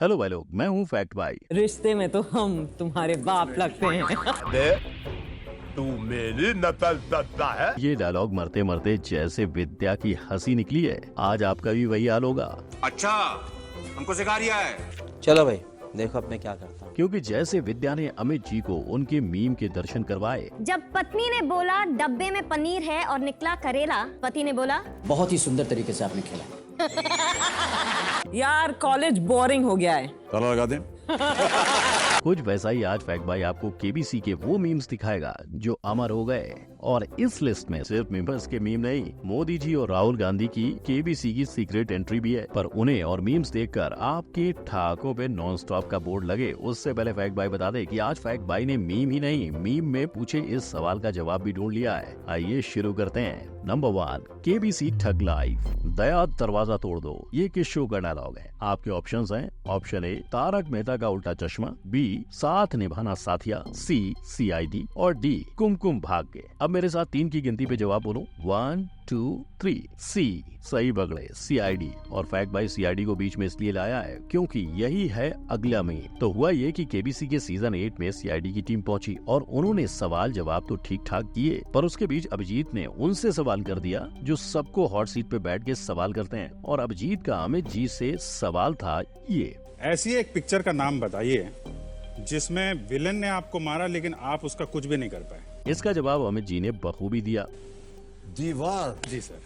Hello भाई लोग, मैं हूँ फैक्ट भाई। रिश्ते में तो हम तुम्हारे बाप लगते हैं। अबे तू मेरी नकल करता है। ये डायलॉग मरते मरते जैसे विद्या की हंसी निकली है, आज आपका भी वही हाल होगा। अच्छा, हमको सिखा रिया है। चलो भाई, देखो अब मैं क्या करता हूँ। क्योंकि जैसे विद्या ने अमित जी को उनके मीम के दर्शन करवाए, जब पत्नी ने बोला डब्बे में पनीर है और निकला करेला, पति ने बोला बहुत ही सुंदर तरीके से आपने खेला। यार कॉलेज बोरिंग हो गया है। ताला लगा दे। कुछ वैसा ही आज फैक्ट भाई आपको केबीसी के वो मीम्स दिखाएगा जो अमर हो गए। और इस लिस्ट में सिर्फ मीम्स के मीम नहीं, मोदी जी और राहुल गांधी की केबीसी की सीक्रेट एंट्री भी है। पर उन्हें और मीम्स देखकर आपके ठाकों पे नॉन स्टॉप का बोर्ड लगे, उससे पहले फैक्ट भाई बता दे कि आज फैक्ट भाई ने मीम ही नहीं, मीम में पूछे इस सवाल का जवाब भी ढूंढ लिया है। आइए शुरू करते हैं। नंबर 1, केबीसी ठग लाइव, दया दरवाजा तोड़ दो। ये किस शो का डायलॉग है? आपके ऑप्शंस हैं। ऑप्शन ए, तारक मेहता का उल्टा चश्मा, बी, साथ निभाना साथिया, सी, सीआईडी और डी, कुमकुम भाग्य। अब मेरे साथ 3 की गिनती पे जवाब बोलो। 1 2 3। सी, सही बगड़े, सीआईडी। और फैक्ट भाई सीआईडी को बीच में इसलिए लाया है क्योंकि यही है अगला मीम। तो हुआ ये कि केबीसी के सीजन 8 में सीआईडी की टीम पहुंची और उन्होंने सवाल जवाब तो ठीक ठाक किए, पर उसके बीच अभिजीत ने उनसे सवाल कर दिया जो सबको हॉट सीट पे बैठ के सवाल करते हैं। और अभिजीत का अमित जी से सवाल था ये, ऐसी एक पिक्चर का नाम बताइए जिसमें विलन ने आपको मारा लेकिन आप उसका कुछ भी नहीं कर पाए। इसका जवाब अमित जी ने बखूबी दिया। दीवार। जी सर।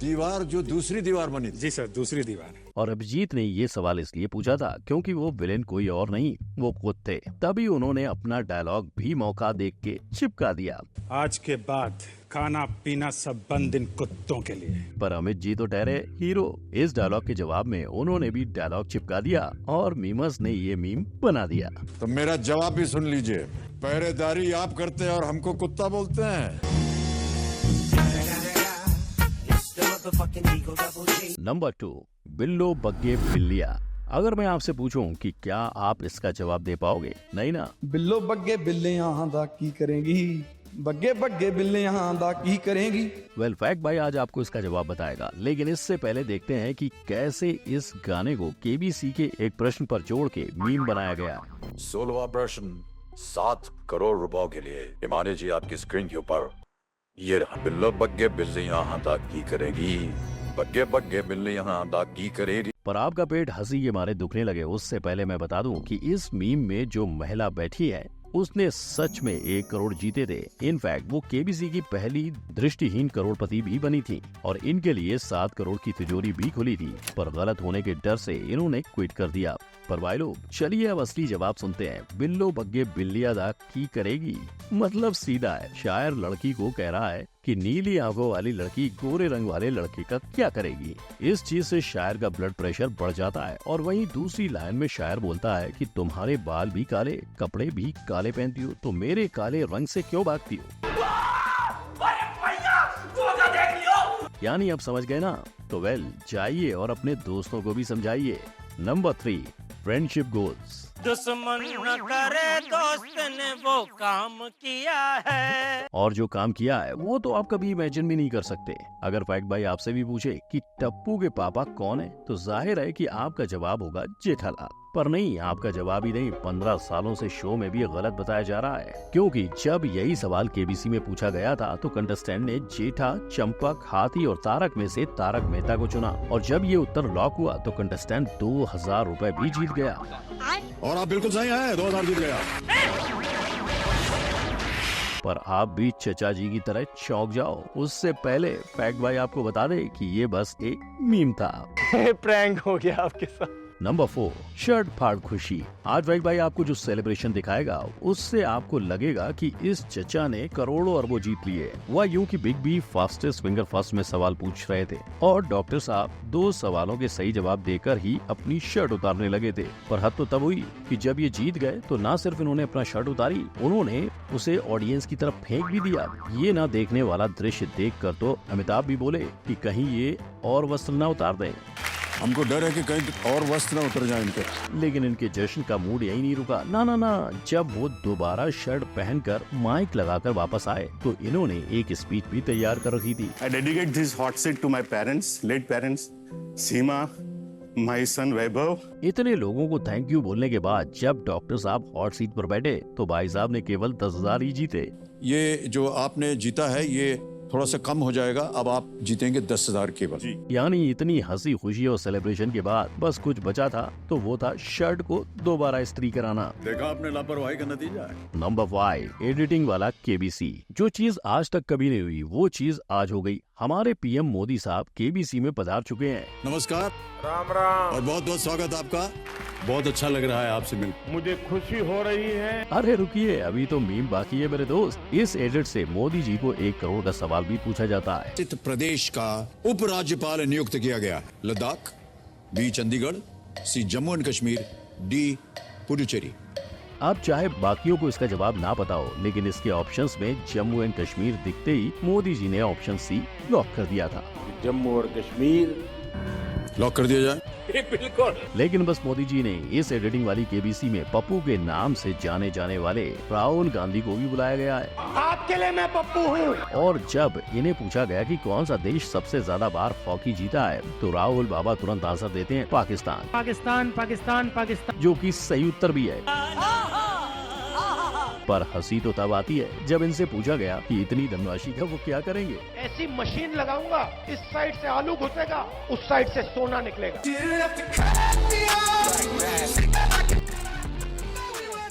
दीवार जो दूसरी दीवार बनी थी। जी सर, दूसरी दीवार। और अभिजीत ने ये सवाल इसलिए पूछा था क्योंकि वो विलेन कोई और नहीं, वो खुद थे। तभी उन्होंने अपना डायलॉग भी मौका देख के चिपका दिया। आज के बाद खाना पीना सब बंद इन कुत्तों के लिए। पर अमित जी तो ठहरे हीरो। इस डायलॉग के जवाब में उन्होंने भी डायलॉग चिपका दिया और मीमर्स ने ये मीम बना दिया। तो मेरा जवाब भी सुन लीजिए। पहरेदारी आप करते हैं और हमको कुत्ता बोलते हैं। नंबर 2, बिल्लो बग्गे बिल्लिया। अगर मैं आपसे पूछूं कि क्या आप इसका जवाब दे पाओगे? नहीं ना। बिल्लो बग्गे बिल्लियां दा की करेंगी, बग्गे बग्गे बिल्लियां दा की करेंगी। वेल फैक्ट भाई आज आपको इसका जवाब बताएगा, लेकिन इससे पहले देखते हैं कि कैसे इस गाने को केबीसी के एक प्रश्न पर जोड़ के मीम बनाया गया। 16वां प्रश्न 7 करोड़ रुपयों के लिए। हिमानी जी आपकी स्क्रीन के ऊपर ये रहा। बिल्लो बग्गे बिल्लियां अदा की करेगी, बग्गे बग्गे बिल्लियां अदा की करेगी। पर आपका पेट हंसी के मारे दुखने लगे उससे पहले मैं बता दूं कि इस मीम में जो महिला बैठी है उसने सच में 1 करोड़ जीते थे। इनफैक्ट वो केबीसी की पहली दृष्टिहीन करोड़पति भी बनी थी और इनके लिए 7 करोड़ की तिजोरी भी खुली थी, पर गलत होने के डर से इन्होंने क्विट कर दिया। पर भाई लोग चलिए अब असली जवाब सुनते हैं। बिल्लो बग्गे बिल्लिया दा की करेगी मतलब सीधा है। शायर लड़की को कह रहा है कि नीली आंखों वाली लड़की गोरे रंग वाले लड़के का क्या करेगी। इस चीज से शायर का ब्लड प्रेशर बढ़ जाता है। और वहीं दूसरी लाइन में शायर बोलता है कि तुम्हारे बाल भी काले, कपड़े भी काले पहनती हो, तो मेरे काले रंग से क्यों भागती हो? यानी अब समझ गए ना? तो वेल जाइए और अपने दोस्तों को भी समझाइए। Number 3, friendship goals. दुश्मन न करे दोस्त ने वो काम किया है। और जो काम किया है वो तो आप कभी इमेजिन भी नहीं कर सकते। अगर फैक्ट भाई आपसे भी पूछे कि टप्पू के पापा कौन है, तो जाहिर है कि आपका जवाब होगा जेठालाल। पर नहीं, आपका जवाब ही नहीं, 15 सालों से शो में भी गलत बताया जा रहा है। क्योंकि जब यही सवाल केबीसी में पूछा गया था तो कंटेस्टेंट ने जेठा, चंपक, हाथी और तारक में से तारक मेहता को चुना। और जब ये उत्तर लॉक हुआ तो कंटेस्टेंट 2000 रुपए भी जीत गया। और आप बिल्कुल सही हैं, 2000 जीत गया। पर आप भी चचा जी की तरह चौंक जाओ उससे पहले फैक्ट भाई आपको बता दे कि ये बस एक मीम था। प्रैंक हो गया आपके साथ। नंबर 4, शर्ट फाड़ खुशी। आज फैक्ट भाई आपको जो सेलिब्रेशन दिखाएगा उससे आपको लगेगा कि इस चचा ने करोड़ों अरबों जीत लिए। वह यूं कि big B fastest finger first में सवाल पूछ रहे थे और डॉक्टर साहब 2 सवालों के सही जवाब देकर ही अपनी शर्ट उतारने लगे थे। पर हद तो तब हुई कि जब ये जीत गए तो न सिर्फ इन्होंने अपना शर्ट उतारी, उन्होंने उसे ऑडियंस की तरफ फेंक भी दिया। ये ना देखने वाला दृश्य देख कर तो अमिताभ भी बोले कि कहीं ये और वस्त्र न उतार दें। हमको डर है कि कहीं और वस्त्र न उतर जाए इनके। लेकिन इनके जश्न का मूड यही नहीं रुका। ना, जब वो दोबारा शर्ट पहनकर माइक लगाकर वापस आए तो इन्होंने एक स्पीच भी तैयार कर रखी थी। I dedicate this hot seat to my parents, late parents, Seema, my son Vaibhav. इतने लोगों को थैंक यू बोलने के बाद जब डॉक्टर साहब हॉट सीट पर बैठे तो भाई साहब ने केवल 10,000 ही जीते। ये जो आपने जीता है ये थोड़ा सा कम हो जाएगा, अब आप जीतेंगे 10,000 केवल। यानी इतनी हंसी खुशी और सेलिब्रेशन के बाद बस कुछ बचा था तो वो था शर्ट को दोबारा इस्त्री कराना। देखा आपने लापरवाही का नतीजा है। नंबर 5, एडिटिंग वाला केबीसी। जो चीज आज तक कभी नहीं हुई वो चीज आज हो गई। हमारे पीएम मोदी साहब केबीसी में पधार चुके हैं। नमस्कार, राम राम, और बहुत बहुत स्वागत आपका। बहुत अच्छा लग रहा है आपसे मिल, मुझे खुशी हो रही है। अरे रुकिए, अभी तो मीम बाकी है मेरे दोस्त। इस एडिट से मोदी जी को 1 करोड़ का सवाल भी पूछा जाता है। चित प्रदेश का उपराज्यपाल नियुक्त किया गया। Ladakh, B Chandigarh, C Jammu and Kashmir, D Puducherry. अब चाहे बाकियों को इसका जवाब ना पता हो, लेकिन इसके ऑप्शंस में जम्मू एंड कश्मीर दिखते ही मोदी जी ने ऑप्शन सी लॉक कर दिया था। जम्मू और कश्मीर लॉक कर दिया जाए। बिल्कुल। लेकिन बस मोदी जी ने इस एडिटिंग वाली केबीसी में पप्पू के नाम से जाने जाने वाले राहुल गांधी को भी बुलाया गया है। आपके लिए मैं पप्पू हूँ। और जब इन्हें पूछा गया कि कौन सा देश सबसे ज्यादा बार हॉकी जीता है तो राहुल बाबा तुरंत आंसर देते हैं पाकिस्तान। पाकिस्तान पाकिस्तान पाकिस्तान, जो कि सही उत्तर भी है। पर हंसी तो तब आती है जब इनसे पूछा गया कि इतनी धनराशि का वो क्या करेंगे। ऐसी मशीन लगाऊंगा, इस साइड से आलू घुसेगा, उस साइड से सोना निकलेगा।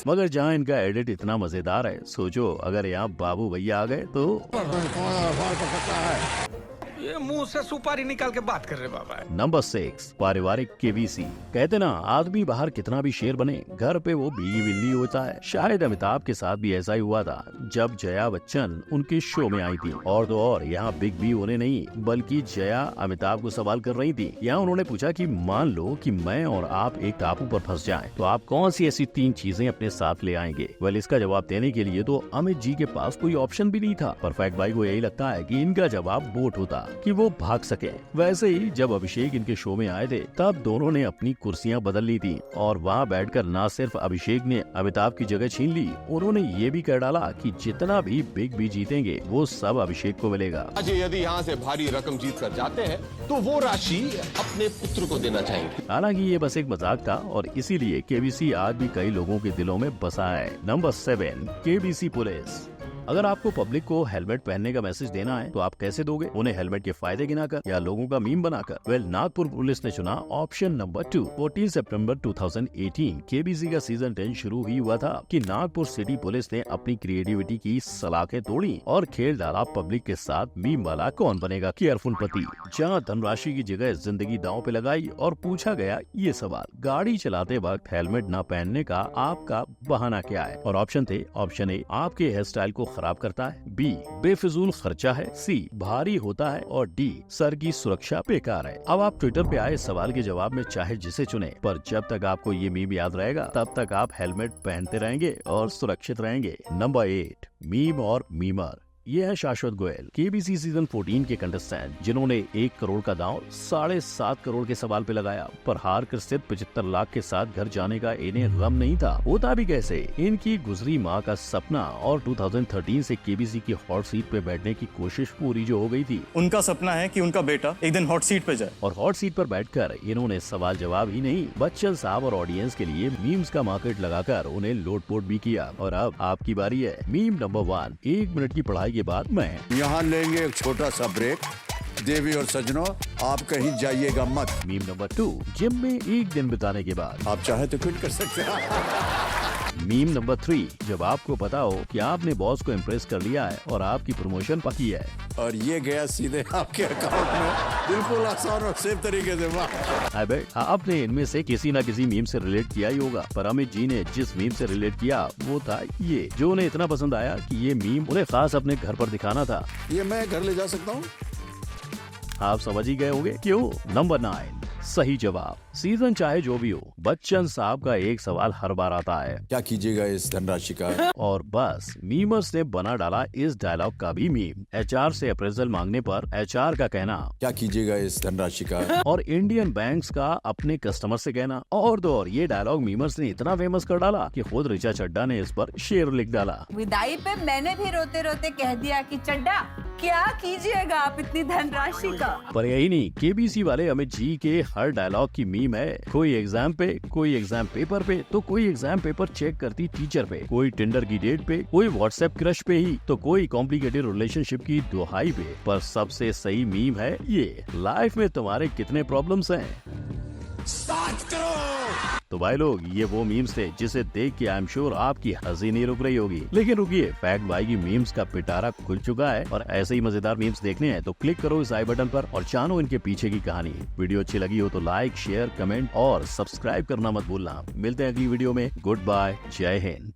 मगर जहाँ इनका एडिट इतना मजेदार है, सोचो अगर यहाँ बाबू भैया आ गए तो। ये मुंह से सुपारी निकाल के बात कर रहे बाबा। नंबर 6, पारिवारिक केबीसी। कहते ना, आदमी बाहर कितना भी शेर बने, घर पे वो बीगी बिल्ली होता है। शायद अमिताभ के साथ भी ऐसा ही हुआ था जब जया बच्चन उनके शो में आई थी। और तो और यहाँ बिग बी होने नहीं बल्कि जया अमिताभ को सवाल कर रही थी। यहाँ उन्होंने पूछा कि मान लो कि मैं और आप एक टापू पर फंस जाएं, तो आप कौन सी ऐसी 3 चीजें अपने साथ ले आएंगे। वेल, इसका जवाब देने के लिए तो अमित जी के पास कोई ऑप्शन भी नहीं था। परफेक्ट भाई को यही लगता है कि इनका जवाब बोट होता कि वो भाग सके। वैसे ही जब अभिषेक इनके शो में आए थे तब दोनों ने अपनी कुर्सियां बदल ली थी और वहां बैठकर न सिर्फ अभिषेक ने अमिताभ की जगह छीन ली, उन्होंने ये भी कह डाला कि जितना भी बिग बी जीतेंगे वो सब अभिषेक को मिलेगा। यदि यहाँ से भारी रकम जीत कर जाते हैं तो वो राशि अपने पुत्र को देना चाहेंगे। हालांकि ये बस एक मजाक था और इसीलिए केबीसी आज भी कई लोगों के दिलों में बसा है। Number 7, KBC police. अगर आपको पब्लिक को हेलमेट पहनने का मैसेज देना है तो आप कैसे दोगे? उन्हें हेलमेट के फायदे गिनाकर या लोगों का मीम बनाकर? वेल, नागपुर पुलिस ने चुना ऑप्शन नंबर 2। 14 सितंबर 2018 केबीसी का सीजन 10 शुरू ही हुआ था कि नागपुर सिटी पुलिस ने अपनी क्रिएटिविटी की सलाखें तोड़ी और खेल डाला पब्लिक के साथ मीम वाला कौन बनेगा केयरफुल पति, जहाँ धनराशि की जगह जिंदगी दांव पे लगाई और पूछा गया ये सवाल, गाड़ी चलाते वक्त हेलमेट न पहनने का आपका बहाना क्या है? और ऑप्शन थे, ऑप्शन ए, आपके हेयर स्टाइल को खराब करता है, बी, बेफिजूल खर्चा है, सी, भारी होता है, और डी, सर की सुरक्षा बेकार है। अब आप ट्विटर पे आए सवाल के जवाब में चाहे जिसे चुने, पर जब तक आपको ये मीम याद रहेगा तब तक आप हेलमेट पहनते रहेंगे और सुरक्षित रहेंगे। नंबर 8, मीम और मीमर। ये है शाश्वत गोयल, केबीसी सीजन 14 के कंटेस्टेंट जिन्होंने 1 करोड़ का दांव 7.5 करोड़ के सवाल पे लगाया, पर हार कर सिर्फ 75 लाख के साथ घर जाने का इन्हें गम नहीं था। होता भी कैसे, इनकी गुजरी माँ का सपना और 2013 से केबीसी की हॉट सीट पे बैठने की कोशिश पूरी जो हो गई थी। उनका सपना है कि उनका बेटा एक दिन हॉट सीट पे जाए, और हॉट सीट पर बैठकर इन्होंने सवाल जवाब ही नहीं, बच्चन साहब और ऑडियंस के लिए मीम्स का मार्केट लगाकर उन्हें लोटपोट भी किया। और अब आपकी बारी है। मीम नंबर 1, 1 मिनट की पढ़ाई के बाद मैं। यहाँ लेंगे एक छोटा सा ब्रेक। देवी और सजनों, आप कहीं जाइएगा मत। मीम नंबर 2, जिम में 1 दिन बिताने के बाद। आप चाहे तो क्विट कर सकते हैं। मीम नंबर 3, जब आपको पता हो कि आपने बॉस को इम्प्रेस कर लिया है और आपकी प्रमोशन पकी है और ये गया सीधे आपके अकाउंट में, बिल्कुल आसान और सेफ तरीके से। आई बेट आपने इनमें से किसी न किसी मीम से रिलेट किया ही होगा, पर अमित जी ने जिस मीम से रिलेट किया वो था ये, जो उन्हें इतना पसंद आया कि ये मीम उन्हें खास अपने घर पर दिखाना था। ये मैं घर ले जा सकता हूँ? आप समझ ही गए होंगे क्यों। नंबर 9, सही जवाब। सीजन चाहे जो भी हो, बच्चन साहब का एक सवाल हर बार आता है, क्या कीजिएगा इस धनराशि का? और बस मीमर्स ने बना डाला इस डायलॉग का भी मीम। एचआर से अप्रेजल मांगने पर एचआर का कहना, क्या कीजिएगा इस धनराशि का? और इंडियन बैंक्स का अपने कस्टमर से कहना। और तो और ये डायलॉग मीमर्स ने इतना फेमस कर डाला कि खुद ऋचा चड्डा ने इस पर शेर लिख डाला। विदाई पे मैंने भी रोते रोते कह दिया कि चड्डा क्या कीजिएगा आप इतनी धनराशि का। पर यही नहीं, केबीसी वाले अमित जी के हर डायलॉग की मीम मीम है। कोई एग्जाम पे, कोई एग्जाम पेपर पे, तो कोई एग्जाम पेपर चेक करती टीचर पे, कोई टिंडर की डेट पे, कोई व्हाट्सएप क्रश पे ही, तो कोई कॉम्प्लिकेटेड रिलेशनशिप की दुहाई पे। पर सबसे सही मीम है ये, लाइफ में तुम्हारे कितने प्रॉब्लम्स हैं। 7 करोड़। तो भाई लोग, ये वो मीम्स थे जिसे देख के आई एम श्योर आपकी हंसी नहीं रुक रही होगी। लेकिन रुकिए, फैक्ट भाई की मीम्स का पिटारा खुल चुका है और ऐसे ही मजेदार मीम्स देखने हैं तो क्लिक करो इस आई बटन पर और जानो इनके पीछे की कहानी। वीडियो अच्छी लगी हो तो लाइक, शेयर, कमेंट और सब्सक्राइब करना मत भूलना। मिलते हैं अगली वीडियो में। गुड बाय, जय हिंद।